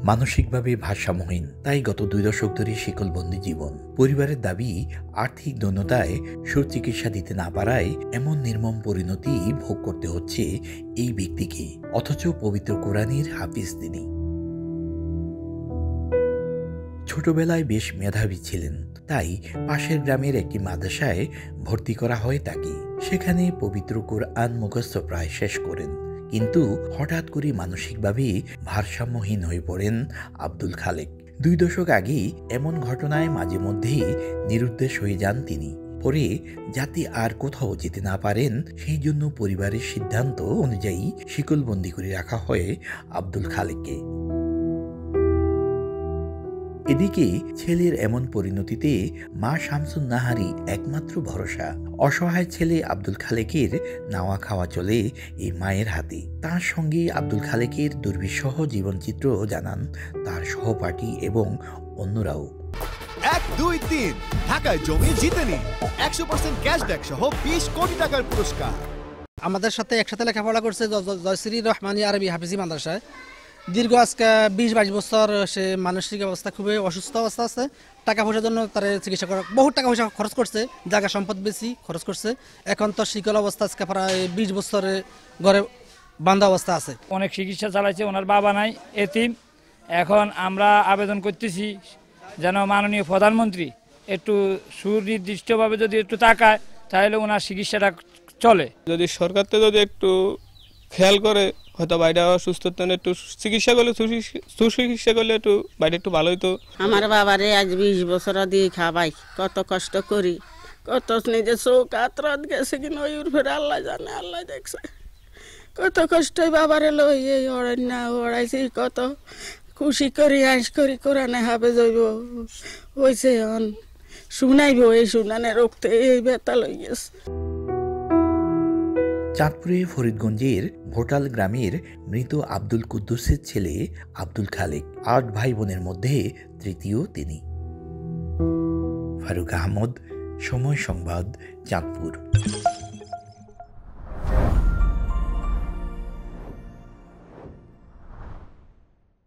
মানসিকভাবে ভারসাম্যহীন, তাই গত 2 দশক ধরে শিকলবন্দি জীবন। পরিবারের দাবি, আর্থিক দৈন্যতায় সুচিকিৎসা দিতে না পারায় এমন নির্মম পরিণতি ভোগ করতে হচ্ছে এই ব্যক্তিকে, অথচ পবিত্র কোরআনের হাফিজ তিনি। ছোটবেলায় বেশ মেধাবী ছিলেন, তাই পাশের গ্রামের একটি মাদ্রাসায় ভর্তি করা হয় তাকে। সেখানে পবিত্র কোরআন মুখস্থ প্রায় শেষ করেন, কিন্তু হঠাৎ করে মানসিকভাবে ভারসাম্যহীন হয়ে পড়েন আব্দুল খালেক। 2 দশক আগে এমন ঘটনায় মাঝে মধ্যেই নিরুদ্দেশ হয়ে যান তিনি। পরে যাতে আর কোথাও যেতে না পারেন, সেই জন্য পরিবারের সিদ্ধান্ত অনুযায়ী শিকলবন্দি করে রাখা হয় আব্দুল খালেককে। এদিকে ছেলের এমন পরিণতিতে মা শামসুন নাহারি একমাত্র ভরসা। অসহায় ছেলে আব্দুল খালেকের নাওয়া খাওয়া চলে এই মায়ের হাতে। তার সঙ্গে আব্দুল খালেকের দুর্বিষহ জীবনচিত্র জানান তার সহপাঠী এবং অন্যরাও। 1, 2, 3 ঢাকায় জমি জিতে নিন 100% ক্যাশব্যাক সহ 20 কোটি টাকার পুরস্কার। আমাদের সাথে একসাথে লেখাপড়া করছে জয়শ্রী রহমানী আরবি হাফিজি মাদ্রাসায়। দীর্ঘ আজকে 20-22 বছর সে মানসিক অবস্থা খুবই অসুস্থ অবস্থা আছে। টাকা পয়সার জন্য তার চিকিৎসা করা বহু টাকা পয়সা খরচ করছে, জায়গা সম্পদ বেশি খরচ করছে। এখন তো শিকল অবস্থা আজকে প্রায় 20 বছরে ঘরে বান্ধা অবস্থা আছে। অনেক চিকিৎসা চালাইছে, ওনার বাবা নাই, এতিম। এখন আমরা আবেদন করতেছি যেন মাননীয় প্রধানমন্ত্রী একটু সুনির্দিষ্টভাবে যদি একটু তাকায়, তাহলে ওনার চিকিৎসাটা চলে। যদি সরকার থেকে যদি একটু খেয়াল করে, হয়তো বাইরে সুস্থতা একটু চিকিৎসা করলে, সুচিকিৎসা করলে একটু বাইরে একটু ভালো হইতো। আমার বাবারে আজ 20 বছর দিয়ে খাবাই, কত কষ্ট করি, কত নিজে চোখ আত্রাত গেছে কিনা ওই ফেরে আল্লাহ জানে, আল্লাহ দেখছে। কত কষ্ট বাবারে লই এই অরণ্য ওড়াইছি, কত খুশি করি আইস করি কোরআনে হাফে যাইব হয়েছে, শুনাইব, এই শুনানে রক্তে এই বেতা লই গেছে। চাঁদপুরে ফরিদগঞ্জের ভোটাল গ্রামের মৃত আব্দুল কুদ্দুসের ছেলে আব্দুল খালেক 8 ভাই বোনের মধ্যে তৃতীয় তিনি। ফারুক আহমদ, সময় সংবাদ, চাঁদপুর।